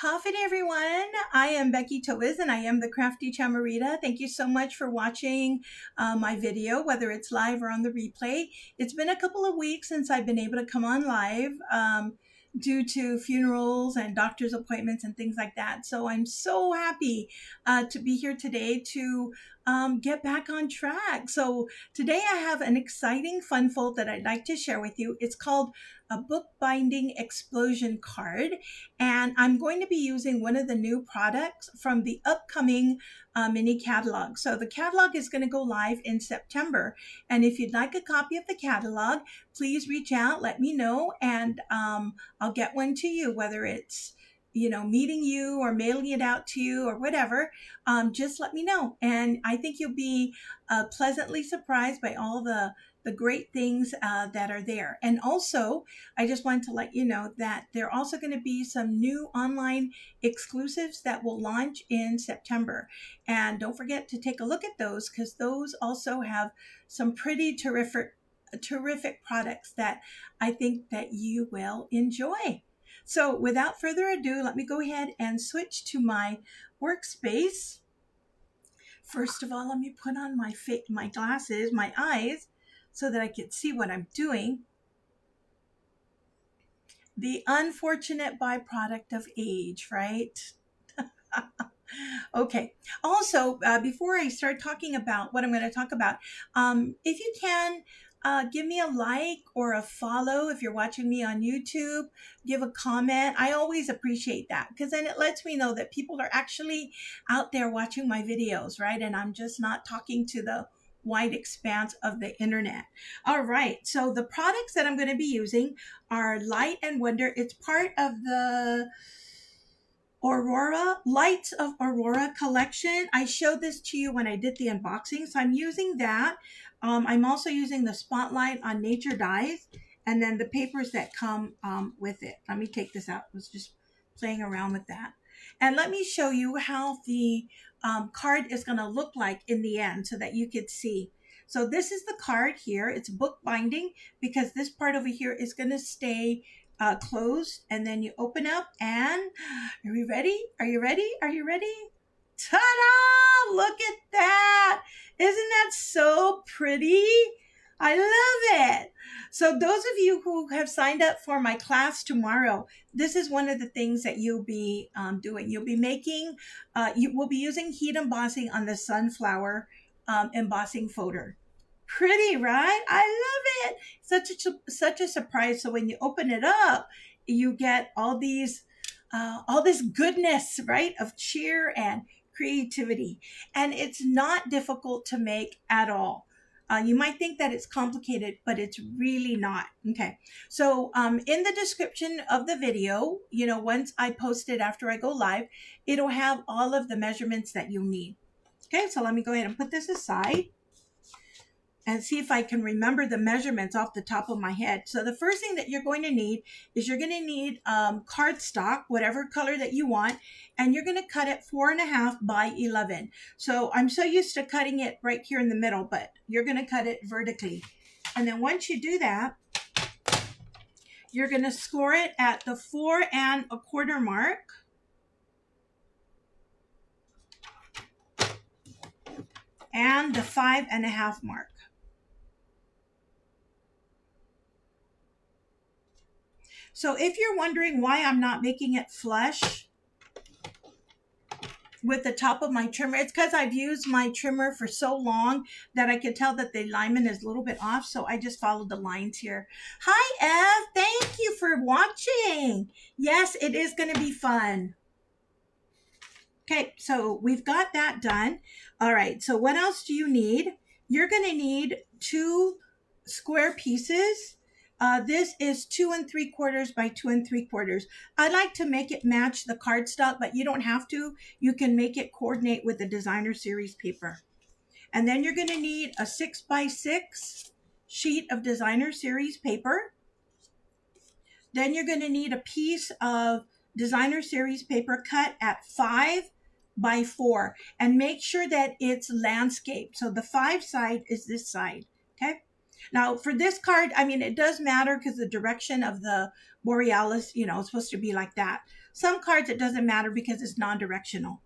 Hafen everyone, I am Becky Toviz and I am the Crafty Chamarita. Thank you so much for watching my video, whether it's live or on the replay. It's been a couple of weeks since I've been able to come on live due to funerals and doctor's appointments and things like that. So I'm so happy to be here today to get back on track. So today I have an exciting fun fold that I'd like to share with you. It's called a bookbinding explosion card, and I'm going to be using one of the new products from the upcoming mini catalog. So the catalog is going to go live in September, and if you'd like a copy of the catalog, please reach out, let me know, and I'll get one to you, whether it's meeting you or mailing it out to you or whatever. Just let me know, and I think you'll be pleasantly surprised by all the great things that are there. And also, I just wanted to let you know that there are also going to be some new online exclusives that will launch in September. And don't forget to take a look at those, because those also have some pretty terrific products that I think that you will enjoy. So without further ado, let me go ahead and switch to my workspace. First of all, let me put on my glasses, my eyes, so that I can see what I'm doing. The unfortunate byproduct of age, right? Okay. Also, before I start talking about what I'm going to talk about, if you can, give me a like or a follow if you're watching me on YouTube. Give a comment. I always appreciate that, because then it lets me know that people are actually out there watching my videos, right? And I'm just not talking to the wide expanse of the internet. All right, so the products that I'm going to be using are Light and Wonder. It's part of the Aurora, Lights of Aurora collection. I showed this to you when I did the unboxing, so I'm using that. I'm also using the Spotlight on Nature Dies, and then the papers that come with it. Let me take this out. I was just playing around with that. And let me show you how the card is going to look like in the end so that you could see. So this is the card here. It's bookbinding, because this part over here is going to stay closed, and then you open up, and are you ready? Are you ready? Are you ready? Ta-da! Look at that. Isn't that so pretty? I love it. So those of you who have signed up for my class tomorrow, this is one of the things that you'll be doing. You'll be making, you will be using heat embossing on the sunflower embossing folder. Pretty, right? I love it. Such a surprise. So when you open it up, you get all this goodness, right, of cheer and creativity. And it's not difficult to make at all. You might think that it's complicated, but it's really not. Okay, so in the description of the video, once I post it after I go live, it'll have all of the measurements that you'll need. Okay, so let me go ahead and put this aside and see if I can remember the measurements off the top of my head. So the first thing that you're going to need is cardstock, whatever color that you want, and you're going to cut it 4.5 by 11. So I'm so used to cutting it right here in the middle, but you're going to cut it vertically. And then once you do that, you're going to score it at the 4.25 mark. And the 5.5 mark. So if you're wondering why I'm not making it flush with the top of my trimmer, it's because I've used my trimmer for so long that I can tell that the alignment is a little bit off. So I just followed the lines here. Hi, Ev. Thank you for watching. Yes, it is going to be fun. Okay, so we've got that done. All right, so what else do you need? You're going to need 2 square pieces. This is 2 3/4 by 2 3/4. I like to make it match the cardstock, but you don't have to. You can make it coordinate with the designer series paper. And then you're going to need a 6 by 6 sheet of designer series paper. Then you're going to need a piece of designer series paper cut at 5 by 4, and make sure that it's landscape. So the 5 side is this side. Okay. Now for this card, I mean, it does matter because the direction of the Borealis, it's supposed to be like that. Some cards it doesn't matter because it's non-directional.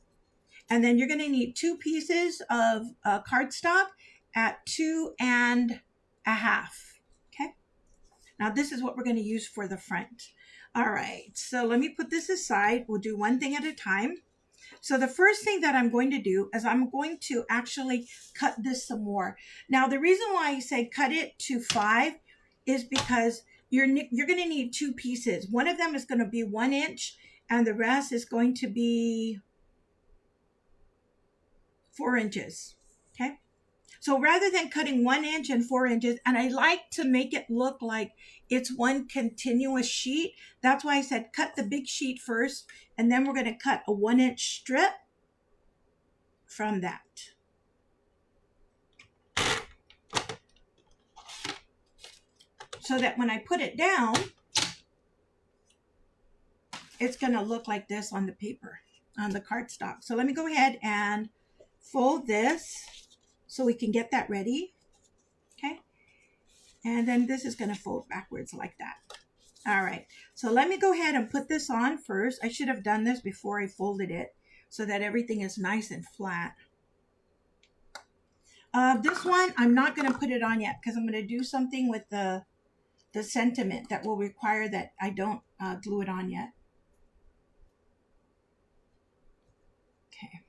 And then you're going to need 2 pieces of cardstock at 2.5. Okay. Now this is what we're going to use for the front. All right. So let me put this aside. We'll do one thing at a time. So the first thing that I'm going to do is I'm going to actually cut this some more. Now the reason why I say cut it to 5 is because you're going to need 2 pieces. One of them is going to be 1 inch and the rest is going to be 4 inches. Okay. So rather than cutting 1 inch and 4 inches, and I like to make it look like it's one continuous sheet. That's why I said cut the big sheet first, and then we're going to cut a 1 inch strip from that. So that when I put it down, it's going to look like this on the paper, on the cardstock. So let me go ahead and fold this so we can get that ready. Okay. And then this is going to fold backwards like that. All right. So let me go ahead and put this on first. I should have done this before I folded it so that everything is nice and flat. This one, I'm not going to put it on yet because I'm going to do something with the sentiment that will require that I don't glue it on yet. Okay.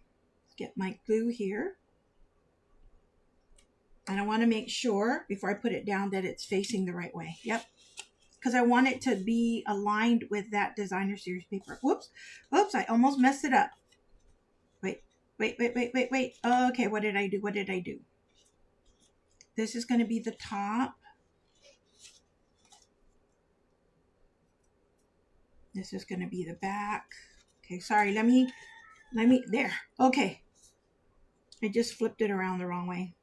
Let's get my glue here. And I want to make sure before I put it down that it's facing the right way. Yep. Because I want it to be aligned with that designer series paper. Whoops. Oops, I almost messed it up. Wait. Okay, what did I do? This is going to be the top. This is going to be the back. Okay, sorry. Let me, there. Okay. I just flipped it around the wrong way.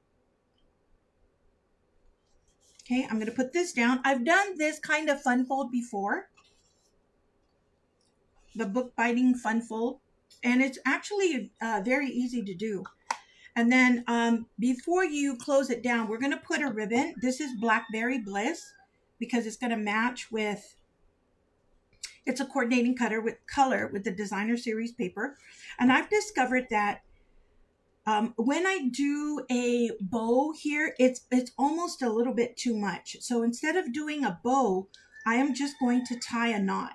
Okay, I'm going to put this down. I've done this kind of fun fold before. The Bookbinding fun fold. And it's actually very easy to do. And then before you close it down, we're going to put a ribbon. This is Blackberry Bliss because it's going to match with, it's a coordinating cutter with color with the designer series paper. And I've discovered that when I do a bow here, it's almost a little bit too much. So instead of doing a bow, I am just going to tie a knot.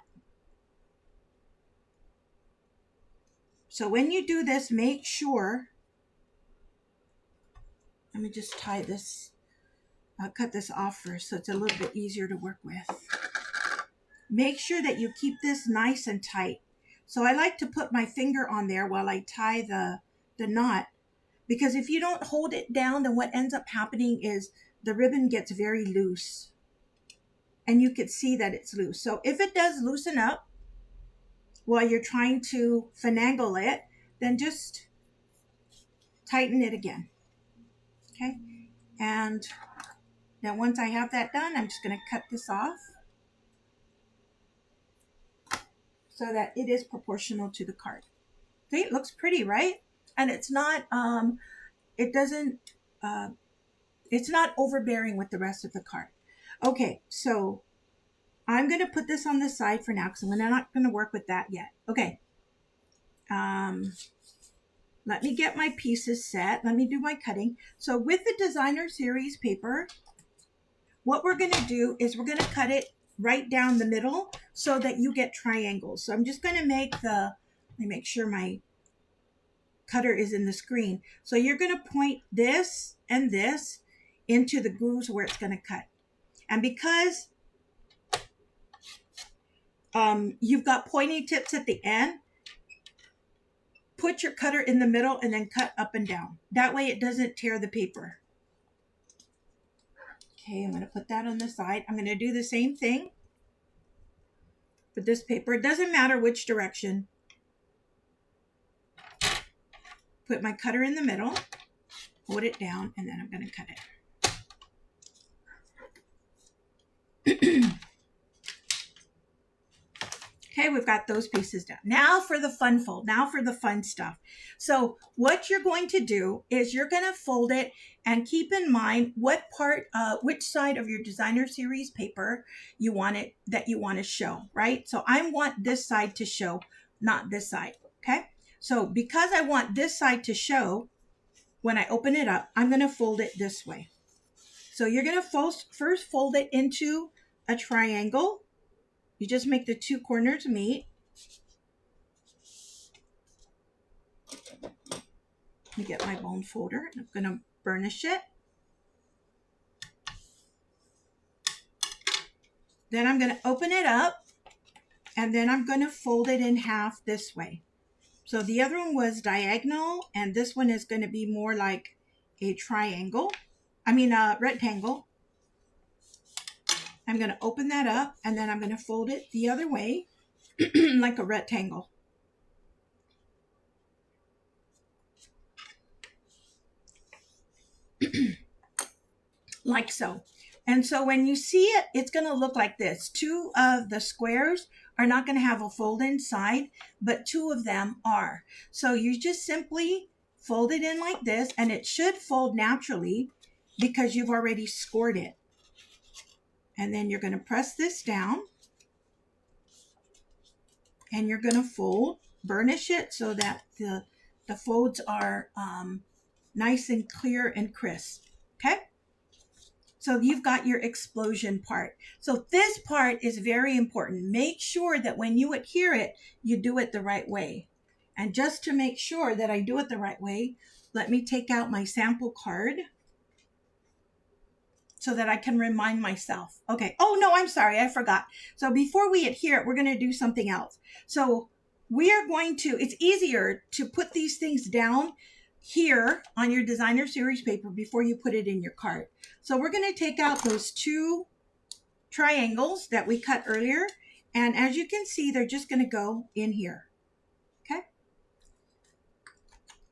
So when you do this, make sure, let me just tie this, cut this off first so it's a little bit easier to work with. Make sure that you keep this nice and tight. So I like to put my finger on there while I tie the knot. Because if you don't hold it down, then what ends up happening is the ribbon gets very loose. And you can see that it's loose. So if it does loosen up while you're trying to finagle it, then just tighten it again. Okay? And then once I have that done, I'm just going to cut this off so that it is proportional to the card. See, it looks pretty, right? And it's not, it's not overbearing with the rest of the card. Okay, so I'm going to put this on the side for now because I'm not going to work with that yet. Okay. Let me get my pieces set. Let me do my cutting. So with the designer series paper, what we're going to do is we're going to cut it right down the middle so that you get triangles. So I'm just going to make let me make sure my cutter is in the screen. So you're going to point this and this into the grooves where it's going to cut. And because you've got pointy tips at the end, put your cutter in the middle and then cut up and down. That way it doesn't tear the paper. Okay, I'm going to put that on the side. I'm going to do the same thing with this paper. It doesn't matter which direction. Put my cutter in the middle, hold it down, and then I'm going to cut it. Okay, we've got those pieces done. Now for the fun fold, now for the fun stuff. So what you're going to do is you're going to fold it and keep in mind what part, which side of your designer series paper you want it, that you want to show, right? So I want this side to show, not this side, okay? So because I want this side to show, when I open it up, I'm going to fold it this way. So you're going to first fold it into a triangle. You just make the two corners meet. Let me get my bone folder. I'm going to burnish it. Then I'm going to open it up, and then I'm going to fold it in half this way. So the other one was diagonal, and this one is going to be more like a triangle. I mean a rectangle. I'm going to open that up, and then I'm going to fold it the other way like a rectangle. Like so. And so when you see it, it's going to look like this. Two of the squares are not going to have a fold inside, but two of them are. So you just simply fold it in like this, and it should fold naturally because you've already scored it. And then you're going to press this down, and you're going to fold, burnish it so that the folds are nice and clear and crisp. Okay? So you've got your explosion part. So this part is very important. Make sure that when you adhere it, you do it the right way. And just to make sure that I do it the right way, let me take out my sample card so that I can remind myself. Okay. Oh, no, I'm sorry. I forgot. So before we adhere it, we're going to do something else. So we are going to, it's easier to put these things down here on your designer series paper before you put it in your card. So we're going to take out those two triangles that we cut earlier. And as you can see, they're just going to go in here. Okay.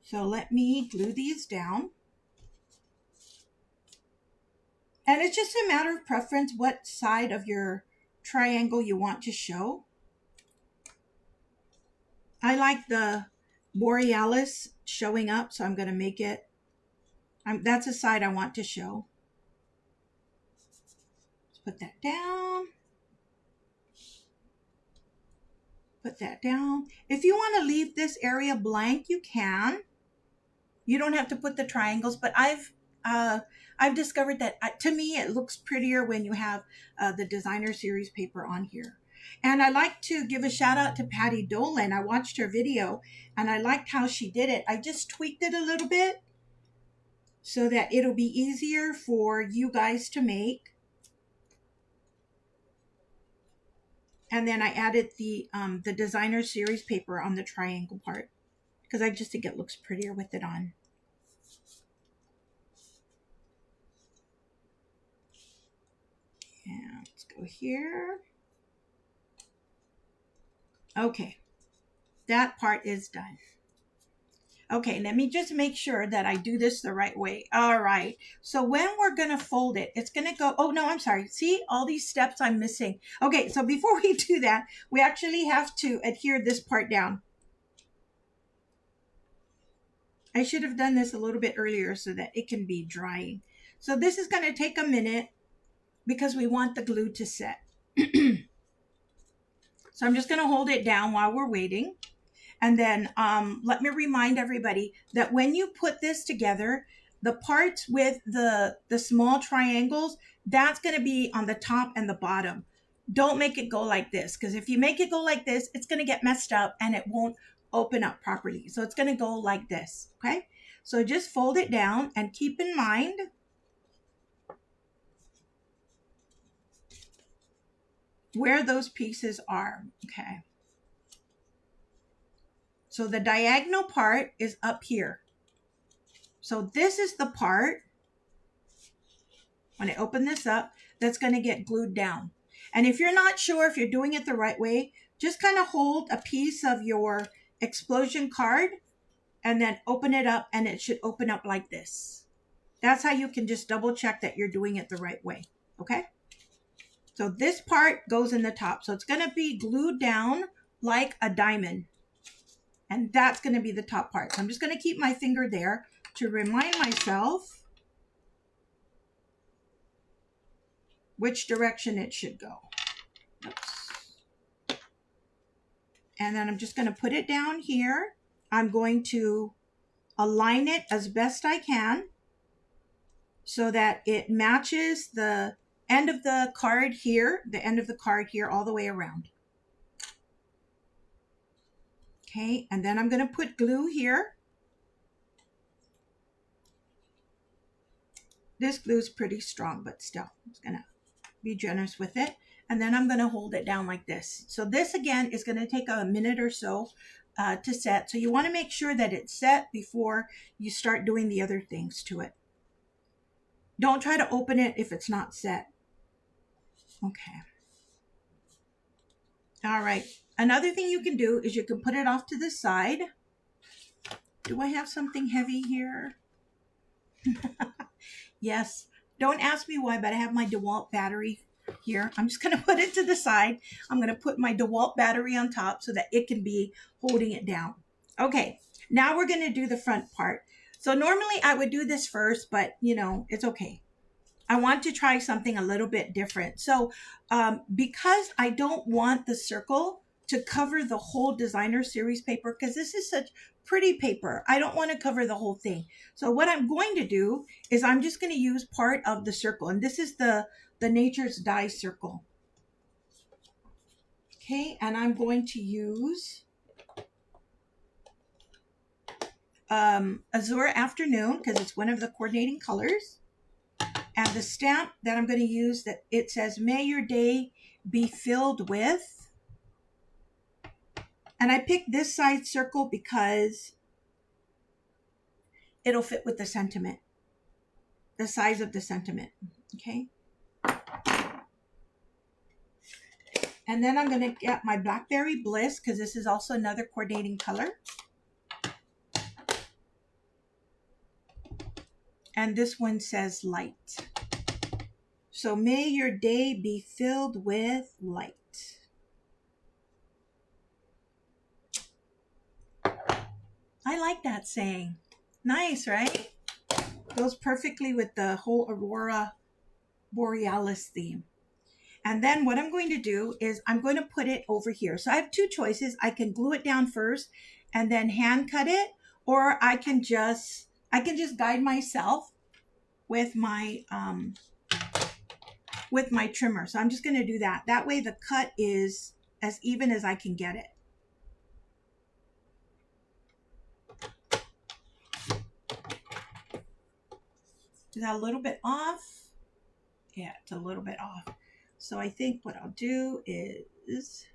So let me glue these down. And it's just a matter of preference what side of your triangle you want to show. I like the Borealis showing up, so I'm going to make it, that's a side I want to show. Let's put that down. Put that down. If you want to leave this area blank, you can. You don't have to put the triangles, but I've discovered that to me it looks prettier when you have the designer series paper on here. And I like to give a shout out to Patty Dolan. I watched her video and I liked how she did it. I just tweaked it a little bit so that it'll be easier for you guys to make. And then I added the designer series paper on the triangle part because I just think it looks prettier with it on. And let's go here. Okay, that part is done. Okay, let me just make sure that I do this the right way. All right, so when we're gonna fold it, it's gonna go, oh no, I'm sorry. See, all these steps I'm missing. Okay, so before we do that, we actually have to adhere this part down. I should have done this a little bit earlier so that it can be drying. So this is gonna take a minute because we want the glue to set. So I'm just going to hold it down while we're waiting. And then let me remind everybody that when you put this together, the parts with the small triangles, that's going to be on the top and the bottom. Don't make it go like this, because if you make it go like this, it's going to get messed up and it won't open up properly. So it's going to go like this. Okay. So just fold it down and keep in mind where those pieces are. Okay. So the diagonal part is up here. So this is the part, when I open this up, that's going to get glued down. And if you're not sure if you're doing it the right way, just kind of hold a piece of your explosion card and then open it up, and it should open up like this. That's how you can just double check that you're doing it the right way. Okay. So this part goes in the top. So it's going to be glued down like a diamond. And that's going to be the top part. So I'm just going to keep my finger there to remind myself which direction it should go. Oops. And then I'm just going to put it down here. I'm going to align it as best I can so that it matches the end of the card here, all the way around. Okay, and then I'm going to put glue here. This glue is pretty strong, but still, I'm just going to be generous with it. And then I'm going to hold it down like this. So this again is going to take a minute or so to set. So you want to make sure that it's set before you start doing the other things to it. Don't try to open it if it's not set. Okay. All right. Another thing you can do is you can put it off to the side. Do I have something heavy here? Yes. Don't ask me why, but I have my DeWalt battery here. I'm just going to put it to the side. I'm going to put my DeWalt battery on top so that it can be holding it down. Okay. Now we're going to do the front part. So normally I would do this first, but you know, it's okay. I want to try something a little bit different. So because I don't want the circle to cover the whole designer series paper, because this is such pretty paper, I don't want to cover the whole thing. So what I'm going to do is I'm just going to use part of the circle. And this is the Nature's Dye circle. Okay, and I'm going to use Azure Afternoon because it's one of the coordinating colors. And the stamp that I'm going to use, that it says, "May your day be filled with." And I picked this side circle because it'll fit with the sentiment, the size of the sentiment. Okay. And then I'm going to get my Blackberry Bliss because this is also another coordinating color. And this one says light. So may your day be filled with light. I like that saying. Nice, right? Goes perfectly with the whole Aurora Borealis theme. And then what I'm going to do is I'm going to put it over here. So I have two choices. I can glue it down first and then hand cut it, or I can just guide myself with my trimmer. So I'm just going to do that. That way the cut is as even as I can get it. Is that a little bit off? Yeah, it's a little bit off. So I think what I'll do is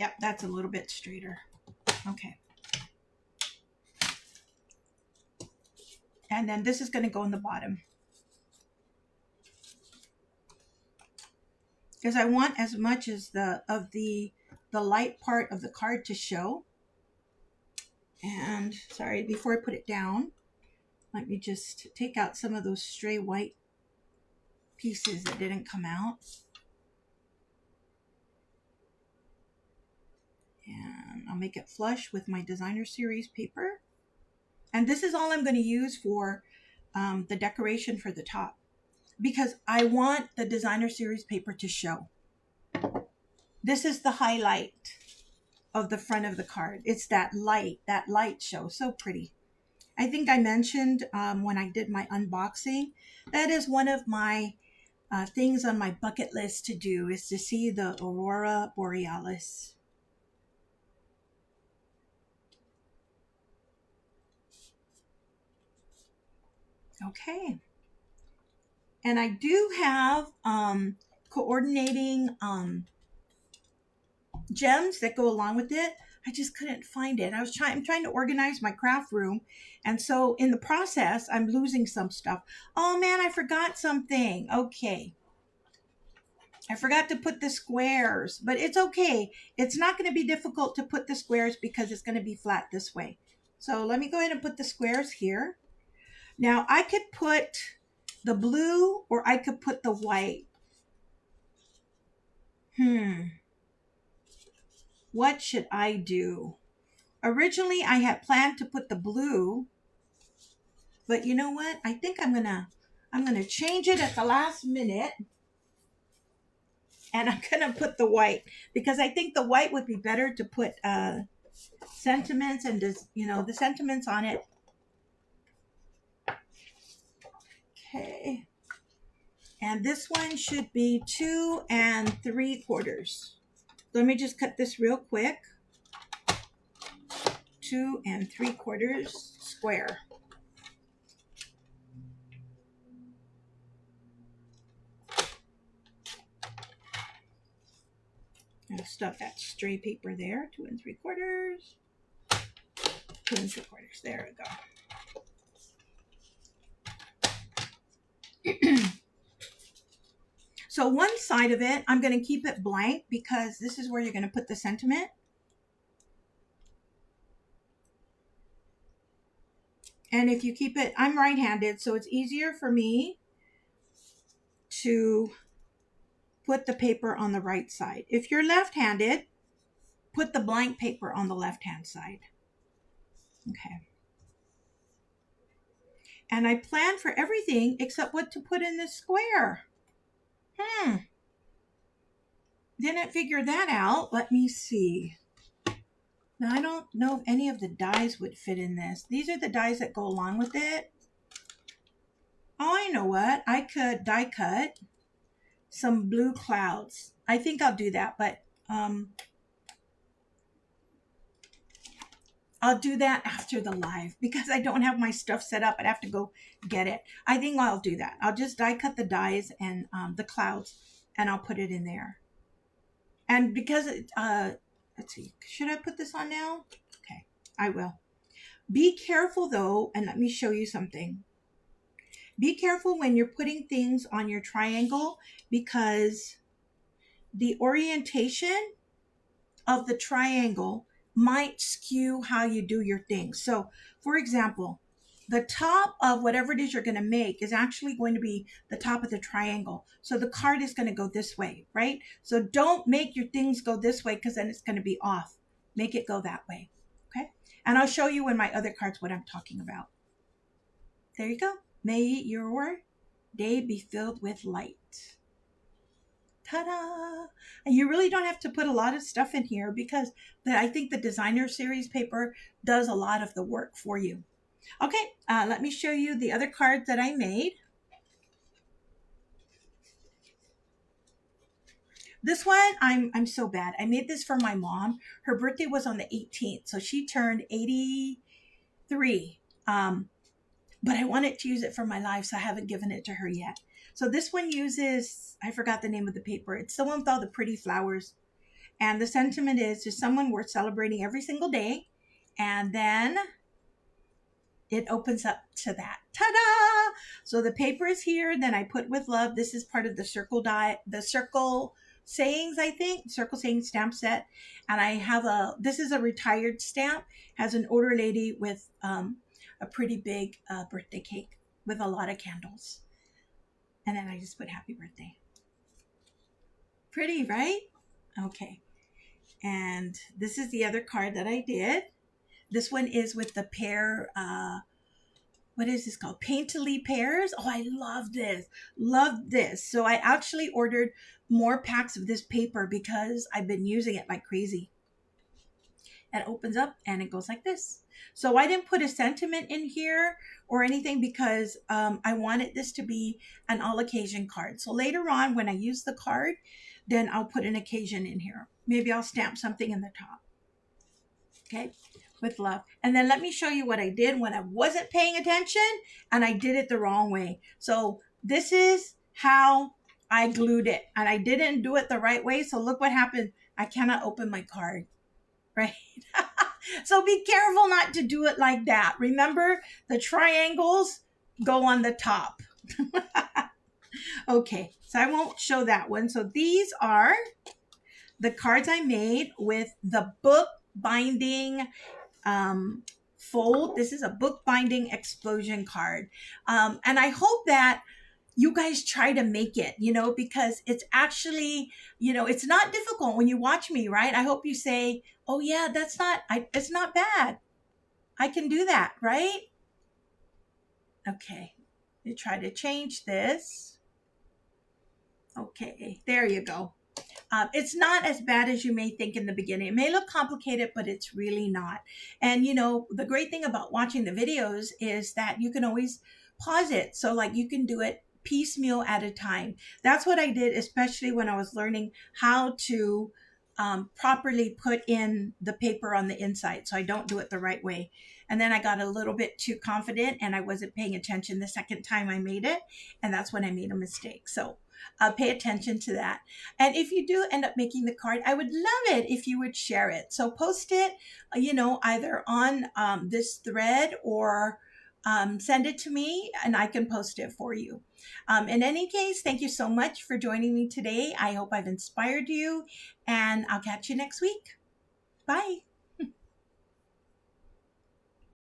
yep, that's a little bit straighter. Okay. And then this is going to go in the bottom. Because I want as much as the light part of the card to show. And sorry, before I put it down, let me just take out some of those stray white pieces that didn't come out. And I'll make it flush with my designer series paper. And this is all I'm going to use for the decoration for the top, because I want the designer series paper to show. This is the highlight of the front of the card. It's that light show. So pretty. I think I mentioned when I did my unboxing, that is one of my things on my bucket list to do, is to see the Aurora Borealis. Okay. And I do have coordinating gems that go along with it. I just couldn't find it. I'm trying to organize my craft room. And so in the process, I'm losing some stuff. Oh man, I forgot something. Okay. I forgot to put the squares, but it's okay. It's not going to be difficult to put the squares because it's going to be flat this way. So let me go ahead and put the squares here. Now I could put the blue or I could put the white. What should I do? Originally, I had planned to put the blue, but you know what? I think I'm gonna change it at the last minute, and I'm gonna put the white because I think the white would be better to put sentiments and the sentiments on it. Okay, and this one should be 2 3/4. Let me just cut this real quick. 2 3/4 square. I'll stuff that stray paper there. 2 3/4. 2 3/4. There we go. So one side of it, I'm going to keep it blank because this is where you're going to put the sentiment. And if you keep it, I'm right-handed, so it's easier for me to put the paper on the right side. If you're left-handed, put the blank paper on the left-hand side. Okay. And I planned for everything except what to put in this square. Didn't figure that out. Let me see. Now, I don't know if any of the dies would fit in this. These are the dies that go along with it. Oh, I know what. I could die cut some blue clouds. I think I'll do that, but I'll do that after the live because I don't have my stuff set up. I'd have to go get it. I think I'll do that. I'll just die cut the dies and the clouds, and I'll put it in there. And because let's see, should I put this on now? Okay, I will. Be careful though, and let me show you something. Be careful when you're putting things on your triangle because the orientation of the triangle might skew how you do your things. So, for example, the top of whatever it is you're going to make is actually going to be the top of the triangle. So the card is going to go this way, right? So don't make your things go this way because then it's going to be off. Make it go that way, okay? And I'll show you in my other cards what I'm talking about. There you go. May your day be filled with light. Ta-da! And you really don't have to put a lot of stuff in here because I think the designer series paper does a lot of the work for you. Okay, let me show you the other cards that I made. This one, I'm so bad. I made this for my mom. Her birthday was on the 18th, so she turned 83. But I wanted to use it for my life, so I haven't given it to her yet. So this one uses, I forgot the name of the paper. It's the one with all the pretty flowers. And the sentiment is, there's someone worth celebrating every single day. And then it opens up to that. Ta-da! So the paper is here. Then I put with love. This is part of the circle sayings, I think. Circle sayings stamp set. And I have this is a retired stamp. Has an older lady with a pretty big birthday cake with a lot of candles. And then I just put happy birthday. Pretty, right? Okay. And this is the other card that I did. This one is with the pear, what is this called? Painterly pears. Oh, I love this. Love this. So I actually ordered more packs of this paper because I've been using it like crazy. It opens up and it goes like this. So I didn't put a sentiment in here or anything because I wanted this to be an all occasion card. So later on when I use the card, then I'll put an occasion in here. Maybe I'll stamp something in the top. Okay, with love. And then let me show you what I did when I wasn't paying attention and I did it the wrong way. So this is how I glued it and I didn't do it the right way. So look what happened. I cannot open my card. Right? So be careful not to do it like that. Remember, the triangles go on the top. Okay, so I won't show that one. So these are the cards I made with the bookbinding fold. This is a bookbinding explosion card. And I hope that you guys try to make it, because it's actually, it's not difficult when you watch me, right? I hope you say, oh yeah, it's not bad. I can do that, right? Okay. You try to change this. Okay, there you go. It's not as bad as you may think in the beginning. It may look complicated, but it's really not. And the great thing about watching the videos is that you can always pause it. So like you can do it piecemeal at a time. That's what I did, especially when I was learning how to properly put in the paper on the inside. So I don't do it the right way. And then I got a little bit too confident and I wasn't paying attention the second time I made it. And that's when I made a mistake. So pay attention to that. And if you do end up making the card, I would love it if you would share it. So post it, either on this thread or send it to me and I can post it for you. In any case, thank you so much for joining me today. I hope I've inspired you and I'll catch you next week. Bye.